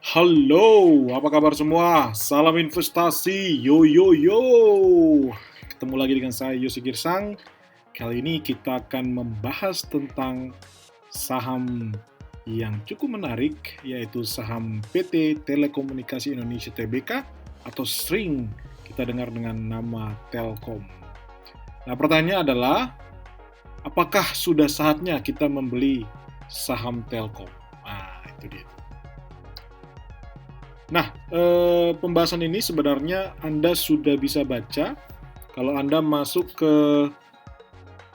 Halo, apa kabar semua? Salam investasi, yo yo yo. Ketemu lagi dengan saya Yosi Girsang. Kali ini kita akan membahas tentang saham yang cukup menarik, yaitu saham PT Telekomunikasi Indonesia Tbk atau sering kita dengar dengan nama Telkom. Nah, pertanyaannya adalah, apakah sudah saatnya kita membeli saham Telkom? Nah, itu dia. Nah, pembahasan ini sebenarnya Anda sudah bisa baca kalau Anda masuk ke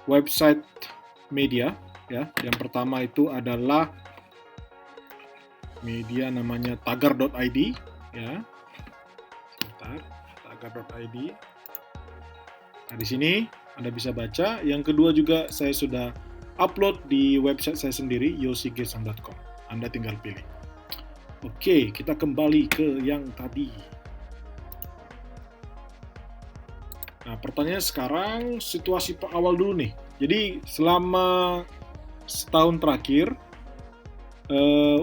website media, ya. Yang pertama itu adalah media namanya tagar.id, ya. Sebentar, tagar.id. Nah, di sini Anda bisa baca. Yang kedua juga saya sudah upload di website saya sendiri, yosigirsang.com. Anda tinggal pilih. Oke, kita kembali ke yang tadi. Nah, pertanyaannya sekarang situasi awal dulu nih. Jadi selama setahun terakhir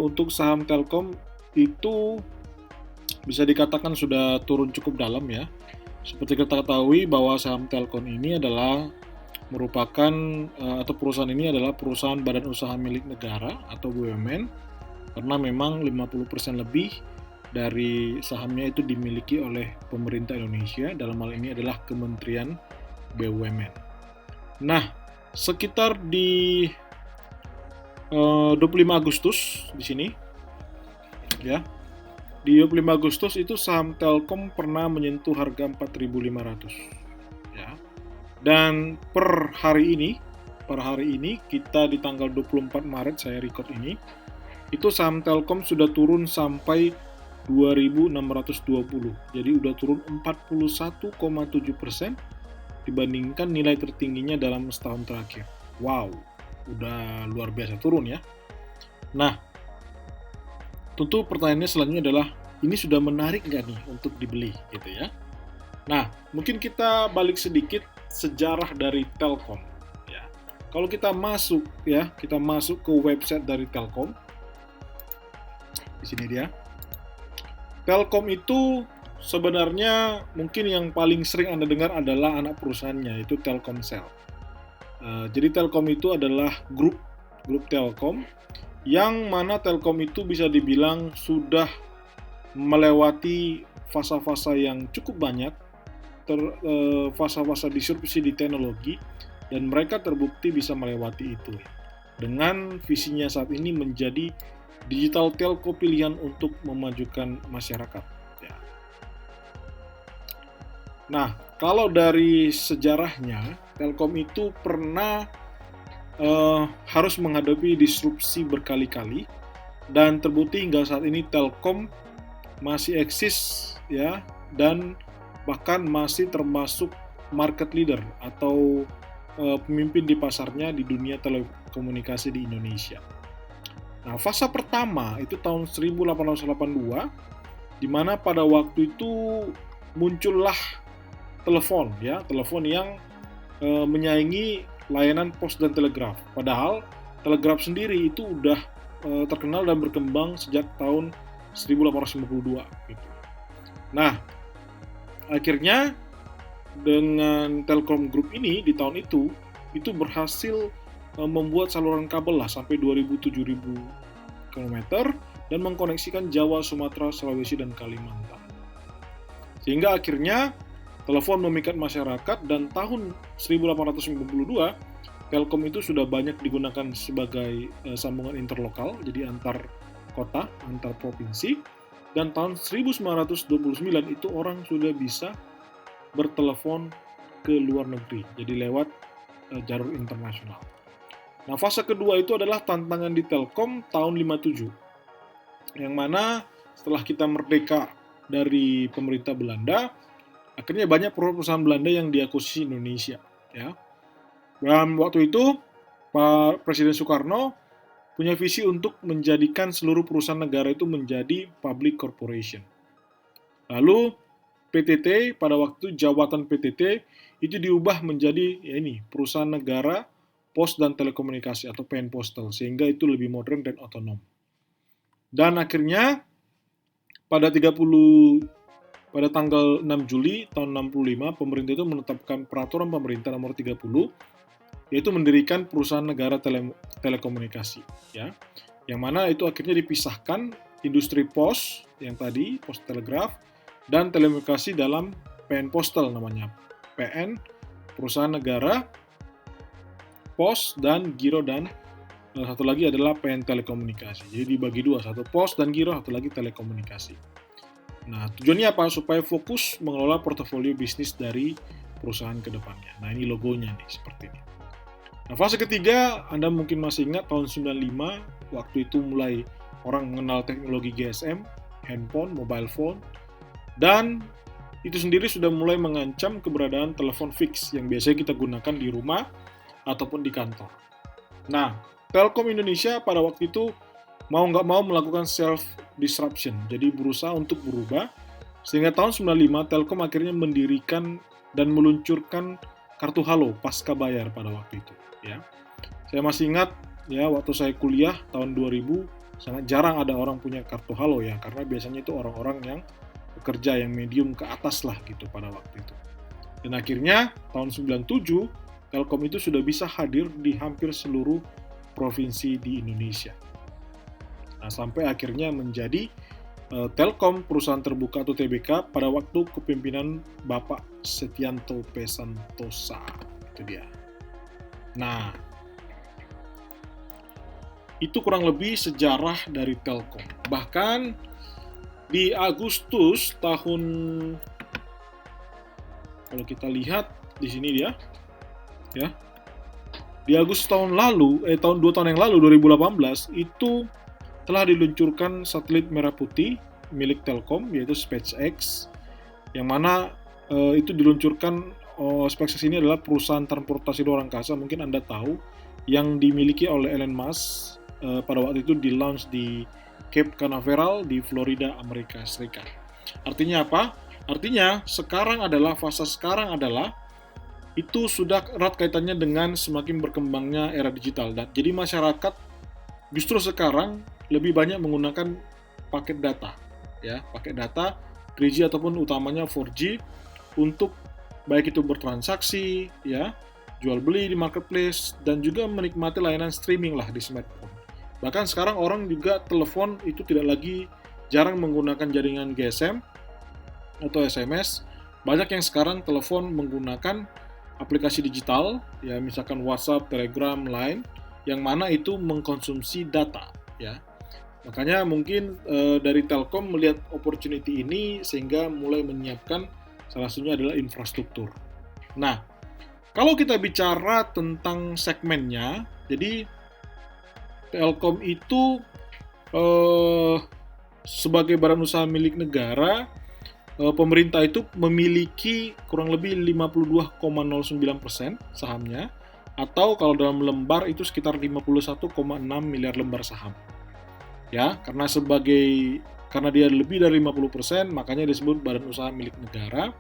untuk saham Telkom itu bisa dikatakan sudah turun cukup dalam ya. Seperti kita ketahui bahwa saham Telkom ini adalah merupakan atau perusahaan ini adalah perusahaan badan usaha milik negara atau BUMN, karena memang 50% lebih dari sahamnya itu dimiliki oleh pemerintah Indonesia, dalam hal ini adalah Kementerian BUMN. Nah, sekitar di 25 Agustus di sini, ya, di 25 Agustus itu saham Telkom pernah menyentuh harga 4.500, ya. Dan per hari ini kita di tanggal 24 Maret saya record ini, itu saham Telkom sudah turun sampai 2.620. Jadi udah turun 41,7% dibandingkan nilai tertingginya dalam setahun terakhir. Wow, udah luar biasa turun ya. Nah, tentu pertanyaannya selanjutnya adalah, ini sudah menarik nggak nih untuk dibeli gitu ya. Nah, mungkin kita balik sedikit sejarah dari Telkom ya. Kalau kita masuk ke website dari Telkom. Di sini dia. Telkom itu sebenarnya mungkin yang paling sering Anda dengar adalah anak perusahaannya, yaitu Telkomsel. Jadi Telkom itu adalah grup Telkom, yang mana Telkom itu bisa dibilang sudah melewati fase-fase yang cukup banyak, fase-fase disrupsi di teknologi, dan mereka terbukti bisa melewati itu dengan visinya saat ini menjadi digital telco pilihan untuk memajukan masyarakat. Ya. Nah, kalau dari sejarahnya, Telkom itu pernah harus menghadapi disrupsi berkali-kali, dan terbukti hingga saat ini Telkom masih eksis ya, dan bahkan masih termasuk market leader atau pemimpin di pasarnya di dunia telekomunikasi di Indonesia. Nah, fase pertama itu tahun 1882, di mana pada waktu itu muncullah telepon yang menyaingi layanan pos dan telegraf. Padahal telegraf sendiri itu udah terkenal dan berkembang sejak tahun 1852 gitu. Nah, akhirnya dengan Telkom Group ini di tahun itu berhasil membuat saluran kabel lah sampai 2.000-7.000 km dan mengkoneksikan Jawa, Sumatera, Sulawesi, dan Kalimantan. Sehingga akhirnya telepon memikat masyarakat, dan tahun 1852 Telkom itu sudah banyak digunakan sebagai sambungan interlokal, jadi antar kota, antar provinsi, dan tahun 1929 itu orang sudah bisa bertelepon ke luar negeri, jadi lewat jalur internasional. Nah, fase kedua itu adalah tantangan di Telkom tahun 57, yang mana setelah kita merdeka dari pemerintah Belanda, akhirnya banyak perusahaan Belanda yang diakuisisi Indonesia. Ya. Dan waktu itu, Pak Presiden Soekarno punya visi untuk menjadikan seluruh perusahaan negara itu menjadi public corporation. Lalu PTT pada waktu jabatan PTT itu diubah menjadi perusahaan negara pos dan telekomunikasi atau PN Postal, sehingga itu lebih modern dan otonom. Dan akhirnya pada pada tanggal 6 Juli tahun 65, pemerintah itu menetapkan peraturan pemerintah nomor 30, yaitu mendirikan perusahaan negara telekomunikasi, ya. Yang mana itu akhirnya dipisahkan industri pos yang tadi, pos telegraf, dan telekomunikasi dalam PN Postal namanya. PN, perusahaan negara, pos, dan giro, dan satu lagi adalah PN telekomunikasi. Jadi dibagi dua, satu pos dan giro, satu lagi telekomunikasi. Nah, tujuannya apa? Supaya fokus mengelola portofolio bisnis dari perusahaan ke depannya. Nah, ini logonya nih, seperti ini. Nah, fase ketiga, Anda mungkin masih ingat tahun 95, waktu itu mulai orang mengenal teknologi GSM, handphone, mobile phone, dan itu sendiri sudah mulai mengancam keberadaan telepon fix yang biasanya kita gunakan di rumah ataupun di kantor. Nah, Telkom Indonesia pada waktu itu mau nggak mau melakukan self-disruption, jadi berusaha untuk berubah, sehingga tahun 95 Telkom akhirnya mendirikan dan meluncurkan kartu halo pasca bayar pada waktu itu. Ya, saya masih ingat ya waktu saya kuliah tahun 2000 sangat jarang ada orang punya kartu halo ya, karena biasanya itu orang-orang yang bekerja yang medium ke atas lah gitu pada waktu itu. Dan akhirnya tahun 97 Telkom itu sudah bisa hadir di hampir seluruh provinsi di Indonesia. Nah, sampai akhirnya menjadi Telkom perusahaan terbuka atau TBK pada waktu kepemimpinan Bapak Setianto P. Santosa. Itu dia. Nah, itu kurang lebih sejarah dari Telkom. Bahkan di Agustus tahun, kalau kita lihat di sini dia, ya, di Agustus tahun 2 tahun yang lalu 2018 itu telah diluncurkan satelit merah putih milik Telkom, yaitu SpaceX, yang mana itu diluncurkan. SpaceX ini adalah perusahaan transportasi luar angkasa, mungkin Anda tahu, yang dimiliki oleh Elon Musk. Pada waktu itu di-launch di Cape Canaveral di Florida, Amerika Serikat. Artinya apa? Artinya fase sekarang adalah itu sudah erat kaitannya dengan semakin berkembangnya era digital. Dan jadi masyarakat justru sekarang lebih banyak menggunakan paket data, ya, paket data 3G ataupun utamanya 4G untuk baik itu bertransaksi, ya, jual beli di marketplace, dan juga menikmati layanan streaming lah di smartphone. Bahkan sekarang orang juga telepon itu tidak lagi jarang menggunakan jaringan GSM atau SMS. Banyak yang sekarang telepon menggunakan aplikasi digital, ya, misalkan WhatsApp, Telegram, Line, yang mana itu mengkonsumsi data, ya. Makanya mungkin dari Telkom melihat opportunity ini sehingga mulai menyiapkan salah satunya adalah infrastruktur. Nah, kalau kita bicara tentang segmennya, jadi Telkom itu sebagai badan usaha milik negara, pemerintah itu memiliki kurang lebih 52,09% sahamnya, atau kalau dalam lembar itu sekitar 51,6 miliar lembar saham. Ya, karena dia lebih dari 50%, makanya disebut badan usaha milik negara.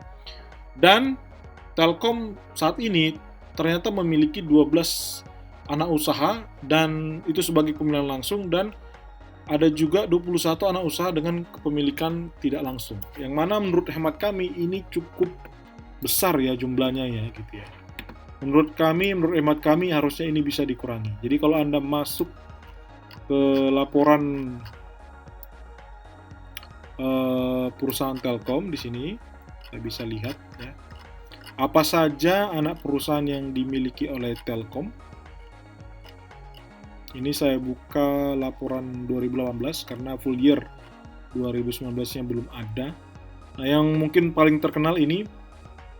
Dan Telkom saat ini ternyata memiliki 12 anak usaha, dan itu sebagai pemilihan langsung, dan ada juga 21 anak usaha dengan kepemilikan tidak langsung. Yang mana menurut hemat kami ini cukup besar ya jumlahnya ya gitu ya. Menurut hemat kami harusnya ini bisa dikurangi. Jadi kalau Anda masuk ke laporan perusahaan Telkom di sini, saya bisa lihat ya. Apa saja anak perusahaan yang dimiliki oleh Telkom. Ini saya buka laporan 2018 karena full year 2019-nya belum ada. Nah, yang mungkin paling terkenal ini,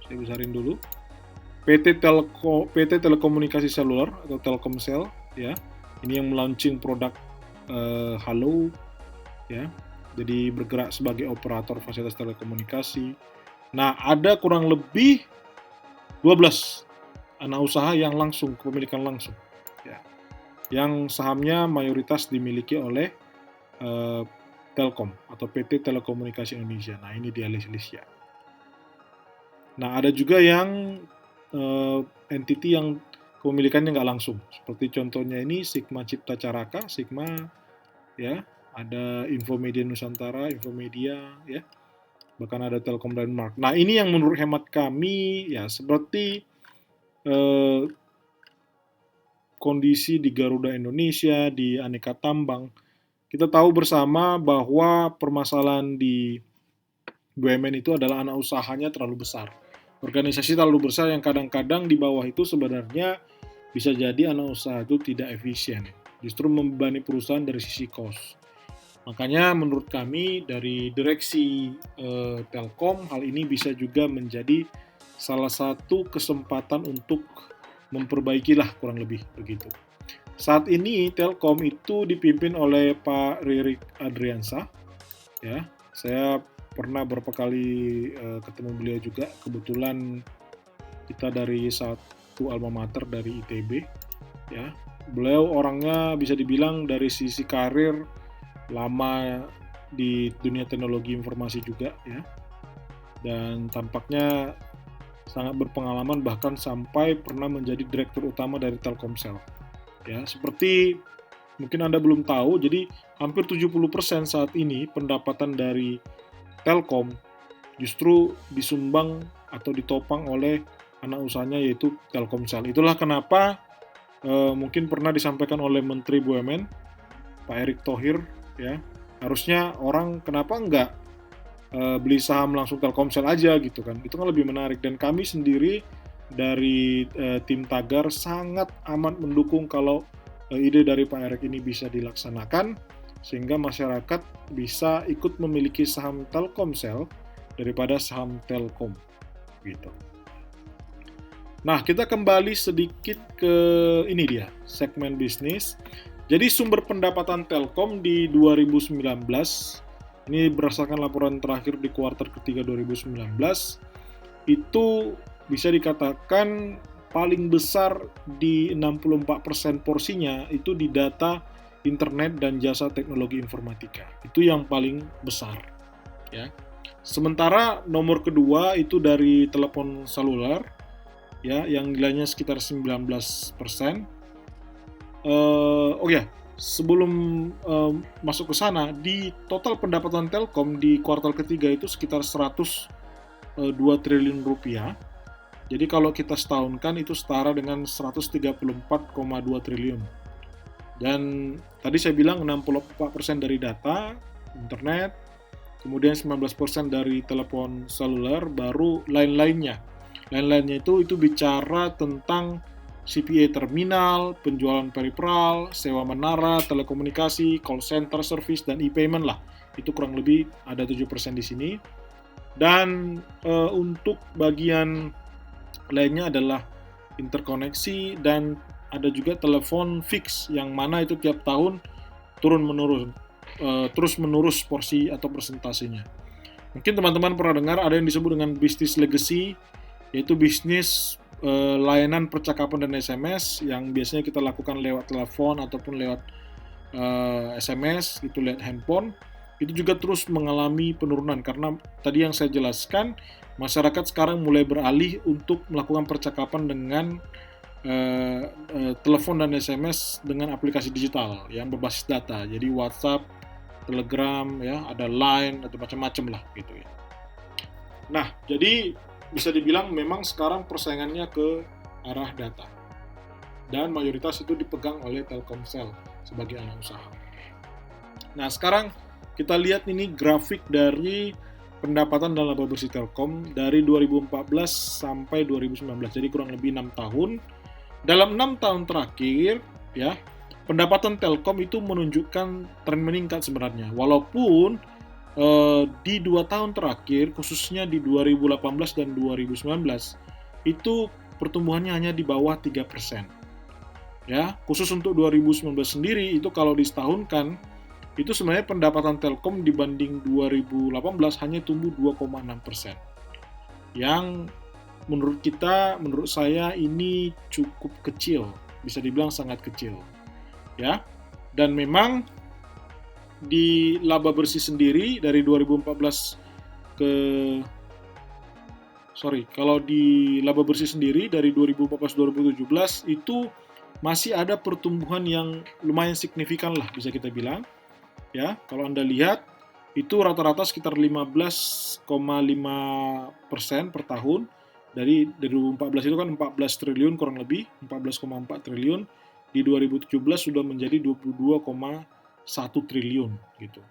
saya besarin dulu. PT Telekomunikasi Seluler atau Telkomsel, ya. Ini yang melaunching produk Halo, ya. Jadi bergerak sebagai operator fasilitas telekomunikasi. Nah, ada kurang lebih 12 anak usaha yang langsung, kepemilikan langsung, ya, yang sahamnya mayoritas dimiliki oleh Telkom atau PT Telekomunikasi Indonesia. Nah, ini dia list-listnya. Nah, ada juga yang entity yang kepemilikannya nggak langsung. Seperti contohnya ini Sigma Cipta Caraka, Sigma, ya, ada Infomedia Nusantara, Infomedia, ya, bahkan ada Telkom Denmark. Nah, ini yang menurut hemat kami ya seperti kondisi di Garuda Indonesia, di Aneka Tambang. Kita tahu bersama bahwa permasalahan di BUMN itu adalah anak usahanya terlalu besar. Organisasi terlalu besar yang kadang-kadang di bawah itu sebenarnya bisa jadi anak usaha itu tidak efisien. Justru membebani perusahaan dari sisi cost. Makanya menurut kami dari direksi Telkom, hal ini bisa juga menjadi salah satu kesempatan untuk memperbaikilah kurang lebih begitu. Saat ini Telkom itu dipimpin oleh Pak Ririk Adriansyah, ya. Saya pernah beberapa kali ketemu beliau juga. Kebetulan kita dari satu alma mater dari ITB, ya. Beliau orangnya bisa dibilang dari sisi karir lama di dunia teknologi informasi juga, ya. Dan tampaknya sangat berpengalaman bahkan sampai pernah menjadi direktur utama dari Telkomsel. Ya, seperti mungkin Anda belum tahu, jadi hampir 70% saat ini pendapatan dari Telkom justru disumbang atau ditopang oleh anak usahanya yaitu Telkomsel. Itulah kenapa mungkin pernah disampaikan oleh Menteri BUMN Pak Erick Thohir, ya, harusnya orang kenapa enggak beli saham langsung Telkomsel aja gitu kan, itu kan lebih menarik. Dan kami sendiri dari tim Tagar sangat amat mendukung kalau ide dari Pak Erick ini bisa dilaksanakan sehingga masyarakat bisa ikut memiliki saham Telkomsel daripada saham Telkom gitu. Nah, kita kembali sedikit ke ini dia, segmen bisnis. Jadi sumber pendapatan Telkom di 2019 ini berdasarkan laporan terakhir di kuartal ketiga 2019 itu bisa dikatakan paling besar di 64% porsinya itu di data internet dan jasa teknologi informatika. Itu yang paling besar, ya. Sementara nomor kedua itu dari telepon seluler, ya, yang nilainya sekitar 19%. Sebelum masuk ke sana, di total pendapatan Telkom di kuartal ketiga itu sekitar 102 triliun rupiah. Jadi kalau kita setahunkan itu setara dengan 134,2 triliun. Dan tadi saya bilang 64% dari data, internet, kemudian 19% dari telepon seluler, baru lain-lainnya. Lain-lainnya itu bicara tentang CPA terminal, penjualan peripheral, sewa menara, telekomunikasi, call center service, dan e-payment lah. Itu kurang lebih ada 7% di sini. Dan untuk bagian lainnya adalah interkoneksi dan ada juga telepon fix yang mana itu tiap tahun terus menurus porsi atau persentasenya. Mungkin teman-teman pernah dengar ada yang disebut dengan bisnis legacy, yaitu bisnis layanan percakapan dan SMS yang biasanya kita lakukan lewat telepon ataupun lewat SMS, itu lewat handphone, itu juga terus mengalami penurunan karena tadi yang saya jelaskan, masyarakat sekarang mulai beralih untuk melakukan percakapan dengan telepon dan SMS dengan aplikasi digital yang berbasis data, jadi WhatsApp, Telegram, ya, ada Line atau macam-macam lah gitu ya. Nah, jadi bisa dibilang memang sekarang persaingannya ke arah data. Dan mayoritas itu dipegang oleh Telkomsel sebagai anak usaha. Nah, sekarang kita lihat ini grafik dari pendapatan dan laba bersih Telkom dari 2014 sampai 2019. Jadi kurang lebih 6 tahun. Dalam 6 tahun terakhir, ya, pendapatan Telkom itu menunjukkan tren meningkat sebenarnya. Walaupun di 2 tahun terakhir, khususnya di 2018 dan 2019, itu pertumbuhannya hanya di bawah 3%. Ya, khusus untuk 2019 sendiri, itu kalau disetahunkan, itu sebenarnya pendapatan Telkom dibanding 2018 hanya tumbuh 2,6%. Yang menurut saya ini cukup kecil, bisa dibilang sangat kecil. Ya, dan memang di laba bersih sendiri dari 2014 kalau di laba bersih sendiri dari 2014-2017 itu masih ada pertumbuhan yang lumayan signifikan lah bisa kita bilang. ya, kalau Anda lihat itu rata-rata sekitar 15,5% per tahun. Dari 2014 itu kan 14 triliun kurang lebih, 14,4 triliun. Di 2017 sudah menjadi 22,1 triliun gitu.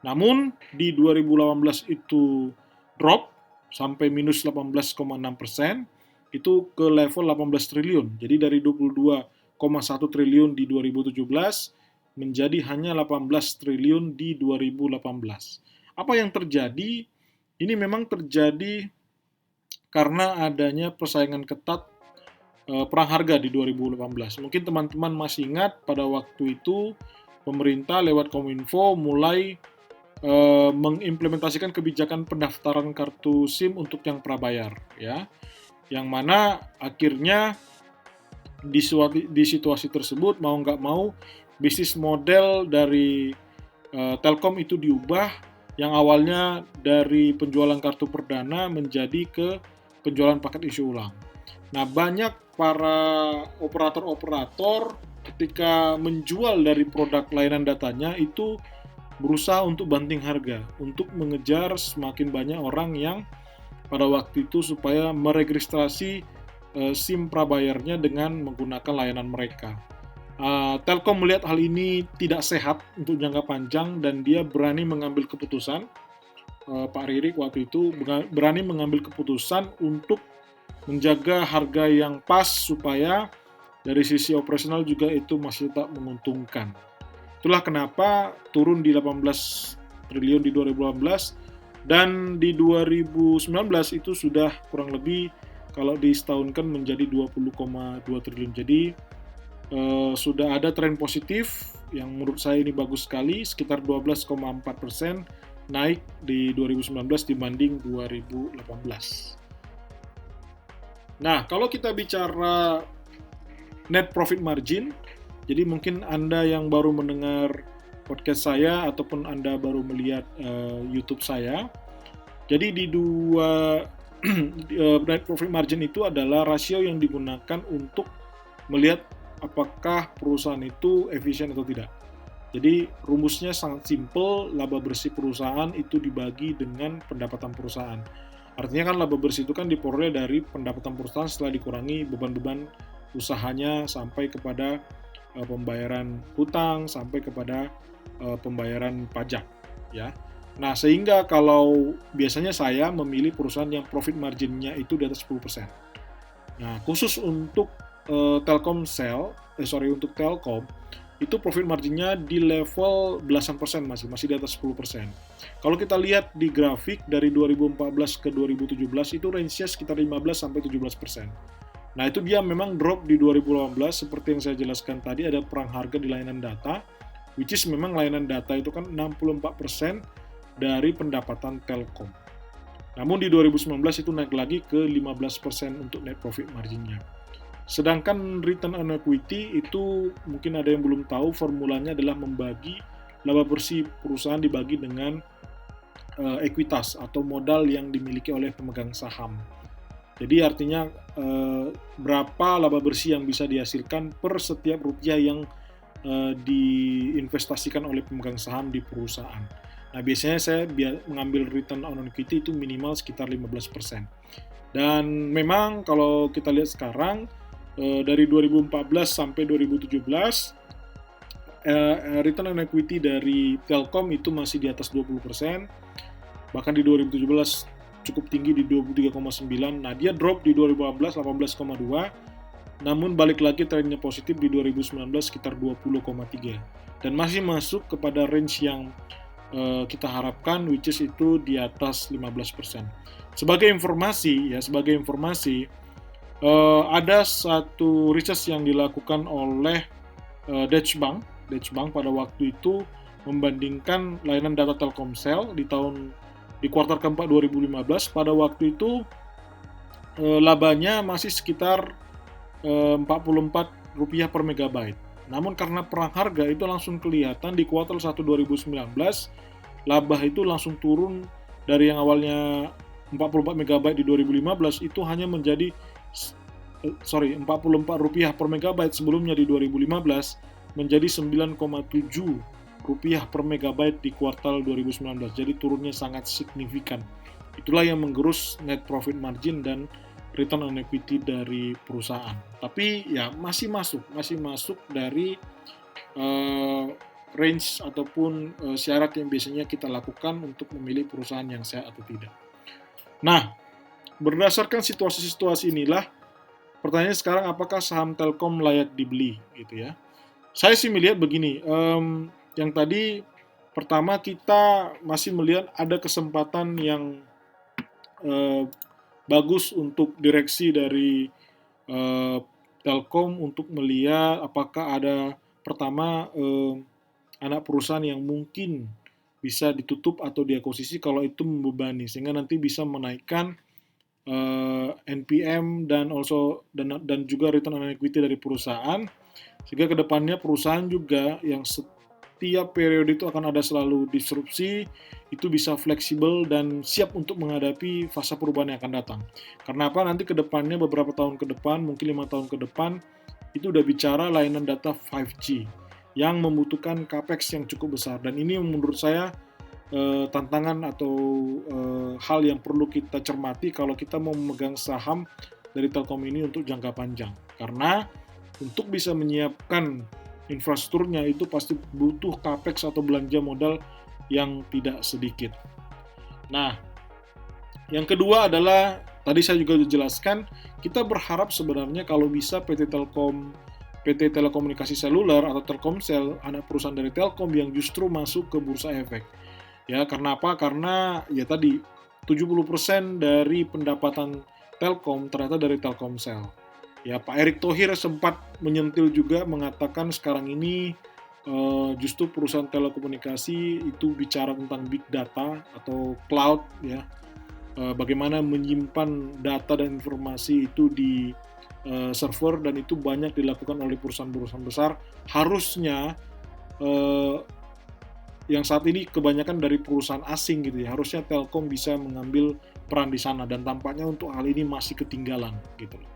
Namun di 2018 itu drop sampai minus 18,6%, itu ke level 18 triliun. Jadi dari 22,1 triliun di 2017 menjadi hanya 18 triliun di 2018. Apa yang terjadi? Ini memang terjadi karena adanya persaingan ketat perang harga di 2018. Mungkin teman-teman masih ingat pada waktu itu pemerintah lewat Kominfo mulai mengimplementasikan kebijakan pendaftaran kartu SIM untuk yang prabayar, ya, yang mana akhirnya di situasi tersebut mau nggak mau bisnis model dari Telkom itu diubah, yang awalnya dari penjualan kartu perdana menjadi ke penjualan paket isi ulang. Nah, banyak para operator-operator ketika menjual dari produk layanan datanya itu berusaha untuk banting harga, untuk mengejar semakin banyak orang yang pada waktu itu supaya meregistrasi SIM prabayarnya dengan menggunakan layanan mereka. Telkom melihat hal ini tidak sehat untuk jangka panjang dan dia berani mengambil keputusan, Pak Ririk waktu itu berani mengambil keputusan untuk menjaga harga yang pas supaya dari sisi operasional juga itu masih tetap menguntungkan. Itulah kenapa turun di 18 triliun di 2018 dan di 2019 itu sudah kurang lebih kalau disetahunkan menjadi 20,2 triliun. Jadi sudah ada tren positif yang menurut saya ini bagus sekali, sekitar 12,4% naik di 2019 dibanding 2018. Nah, kalau kita bicara net profit margin, jadi mungkin Anda yang baru mendengar podcast saya ataupun Anda baru melihat YouTube saya, jadi di net profit margin itu adalah rasio yang digunakan untuk melihat apakah perusahaan itu efisien atau tidak. Jadi rumusnya sangat simpel, laba bersih perusahaan itu dibagi dengan pendapatan perusahaan. Artinya kan laba bersih itu kan diperoleh dari pendapatan perusahaan setelah dikurangi beban-beban usahanya sampai kepada pembayaran hutang, sampai kepada pembayaran pajak, ya. Nah, sehingga kalau biasanya saya memilih perusahaan yang profit margin-nya itu di atas 10%. Nah, khusus untuk Telkomsel, untuk Telkom, itu profit margin-nya di level belasan persen masih di atas 10%. Kalau kita lihat di grafik dari 2014 ke 2017 itu range-nya sekitar 15-17%. Nah, itu dia memang drop di 2018 seperti yang saya jelaskan tadi, ada perang harga di layanan data, which is memang layanan data itu kan 64% dari pendapatan Telkom. Namun di 2019 itu naik lagi ke 15% untuk net profit margin-nya. Sedangkan return on equity itu mungkin ada yang belum tahu, formulanya adalah membagi laba bersih perusahaan dibagi dengan ekuitas atau modal yang dimiliki oleh pemegang saham. Jadi artinya berapa laba bersih yang bisa dihasilkan per setiap rupiah yang diinvestasikan oleh pemegang saham di perusahaan. Nah, biasanya saya mengambil return on equity itu minimal sekitar 15%. Dan memang kalau kita lihat sekarang dari 2014 sampai 2017 return on equity dari Telkom itu masih di atas 20%. Bahkan di 2017 cukup tinggi di 23,9. Nah, dia drop di 2018 18,2. Namun balik lagi trennya positif di 2019 sekitar 20,3. Dan masih masuk kepada range yang kita harapkan, which is itu di atas 15%. Sebagai informasi, ada satu research yang dilakukan oleh Deutsche Bank pada waktu itu membandingkan layanan data Telkomsel di kuartal keempat 2015. Pada waktu itu labanya masih sekitar Rp44 per megabyte. Namun karena perang harga itu langsung kelihatan di kuartal 1 2019 laba itu langsung turun dari yang awalnya 44 megabyte di 2015 itu hanya menjadi Rp44 per megabyte sebelumnya di 2015 menjadi Rp9,7 rupiah per megabyte di kuartal 2019. Jadi turunnya sangat signifikan. Itulah yang menggerus net profit margin dan return on equity dari perusahaan. Tapi ya masih masuk dari range ataupun syarat yang biasanya kita lakukan untuk memilih perusahaan yang sehat atau tidak. Nah, berdasarkan situasi-situasi inilah, pertanyaannya sekarang apakah saham Telkom layak dibeli, gitu ya? Saya sih melihat begini, yang tadi pertama kita masih melihat ada kesempatan yang bagus untuk direksi dari Telkom untuk melihat apakah ada pertama anak perusahaan yang mungkin bisa ditutup atau diakuisisi kalau itu membebani, sehingga nanti bisa menaikkan NPM dan juga return on equity dari perusahaan, sehingga kedepannya perusahaan juga yang setiap periode itu akan ada selalu disrupsi, itu bisa fleksibel dan siap untuk menghadapi fase perubahan yang akan datang. Karena apa? Nanti kedepannya beberapa tahun ke depan, mungkin 5 tahun ke depan, itu udah bicara layanan data 5G yang membutuhkan capex yang cukup besar, dan ini menurut saya tantangan atau hal yang perlu kita cermati kalau kita mau memegang saham dari Telkom ini untuk jangka panjang. Karena untuk bisa menyiapkan infrastrukturnya itu pasti butuh capex atau belanja modal yang tidak sedikit. Nah, yang kedua adalah tadi saya juga jelaskan, kita berharap sebenarnya kalau bisa PT Telekomunikasi Seluler atau Telkomsel, anak perusahaan dari Telkom yang justru masuk ke bursa efek. Ya, karena apa? Karena ya tadi 70% dari pendapatan Telkom ternyata dari Telkomsel. Ya, Pak Erick Thohir sempat menyentil juga mengatakan sekarang ini justru perusahaan telekomunikasi itu bicara tentang big data atau cloud, ya. Bagaimana menyimpan data dan informasi itu di server, dan itu banyak dilakukan oleh perusahaan-perusahaan besar. Harusnya yang saat ini kebanyakan dari perusahaan asing gitu ya. Harusnya Telkom bisa mengambil peran di sana, dan tampaknya untuk hal ini masih ketinggalan gitu loh.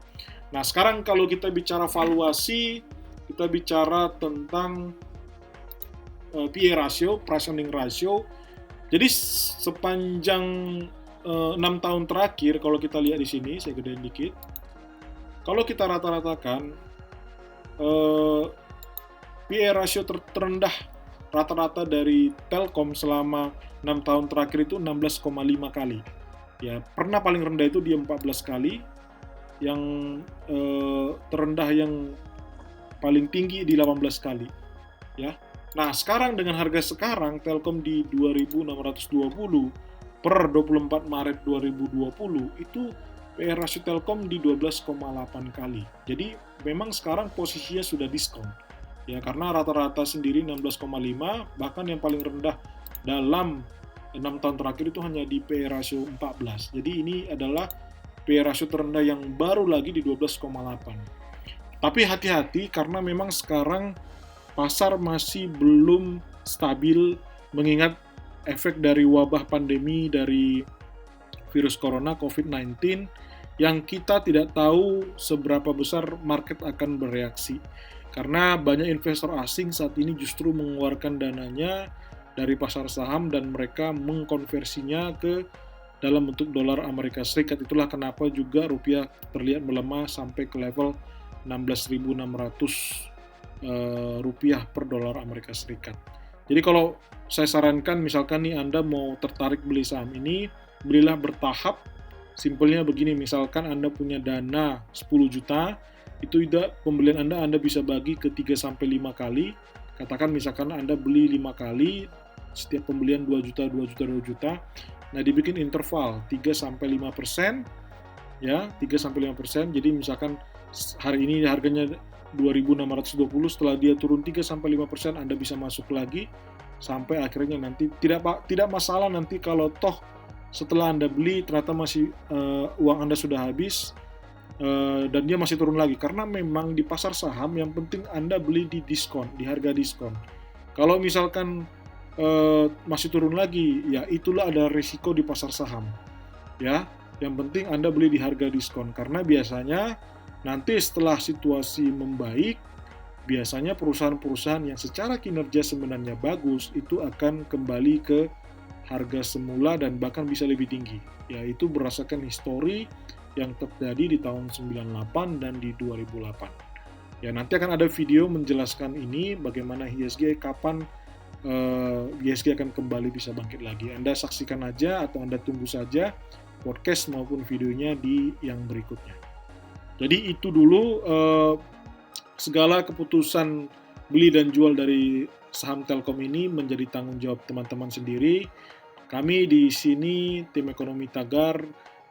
Nah, sekarang kalau kita bicara valuasi, kita bicara tentang PE ratio, price earning ratio. Jadi sepanjang 6 tahun terakhir, kalau kita lihat di sini, saya gedein dikit. Kalau kita rata-ratakan, PE ratio terendah rata-rata dari Telkom selama 6 tahun terakhir itu 16,5 kali. Ya, pernah paling rendah itu di 14 kali, yang terendah yang paling tinggi di 18 kali. Ya. Nah, sekarang dengan harga sekarang Telkom di 2.620 per 24 Maret 2020 itu PE rasio Telkom di 12,8 kali. Jadi memang sekarang posisinya sudah diskon. Ya, karena rata-rata sendiri 16,5, bahkan yang paling rendah dalam 6 tahun terakhir itu hanya di PE rasio 14. Jadi ini adalah PE rasio terendah yang baru lagi di 12,8. Tapi hati-hati karena memang sekarang pasar masih belum stabil mengingat efek dari wabah pandemi dari virus corona COVID-19 yang kita tidak tahu seberapa besar market akan bereaksi. Karena banyak investor asing saat ini justru mengeluarkan dananya dari pasar saham dan mereka mengkonversinya ke dalam bentuk dolar Amerika Serikat. Itulah kenapa juga rupiah terlihat melemah sampai ke level 16.600 rupiah per dolar Amerika Serikat. Jadi kalau saya sarankan misalkan nih Anda mau tertarik beli saham ini, belilah bertahap. Simpelnya begini, misalkan Anda punya dana 10 juta, itu pembelian Anda bisa bagi ke 3-5 kali. Katakan misalkan Anda beli 5 kali, setiap pembelian 2 juta, 2 juta, 2 juta. Nah, dibikin interval 3-5%, ya, 3-5%. Jadi misalkan hari ini harganya 2.620, setelah dia turun 3-5% Anda bisa masuk lagi sampai akhirnya nanti tidak masalah nanti kalau toh setelah Anda beli ternyata masih uang Anda sudah habis dan dia masih turun lagi, karena memang di pasar saham yang penting Anda beli di diskon, di harga diskon. Kalau misalkan masih turun lagi, ya itulah ada risiko di pasar saham, ya. Yang penting Anda beli di harga diskon, karena biasanya nanti setelah situasi membaik, biasanya perusahaan-perusahaan yang secara kinerja sebenarnya bagus itu akan kembali ke harga semula dan bahkan bisa lebih tinggi, yaitu berdasarkan histori yang terjadi di tahun 98 dan di 2008. Ya, nanti akan ada video menjelaskan ini, bagaimana IHSG, kapan IHSG akan kembali bisa bangkit lagi. Anda saksikan aja atau Anda tunggu saja podcast maupun videonya di yang berikutnya. Jadi itu dulu segala keputusan beli dan jual dari saham Telkom ini menjadi tanggung jawab teman-teman sendiri. Kami di sini tim ekonomi Tagar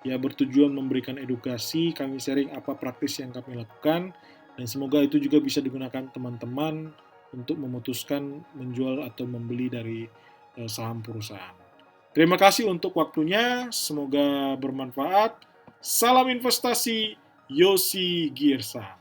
ya bertujuan memberikan edukasi, kami sharing apa praktis yang kami lakukan, dan semoga itu juga bisa digunakan teman-teman untuk memutuskan menjual atau membeli dari saham perusahaan. Terima kasih untuk waktunya, semoga bermanfaat. Salam investasi, Yosi Girsa.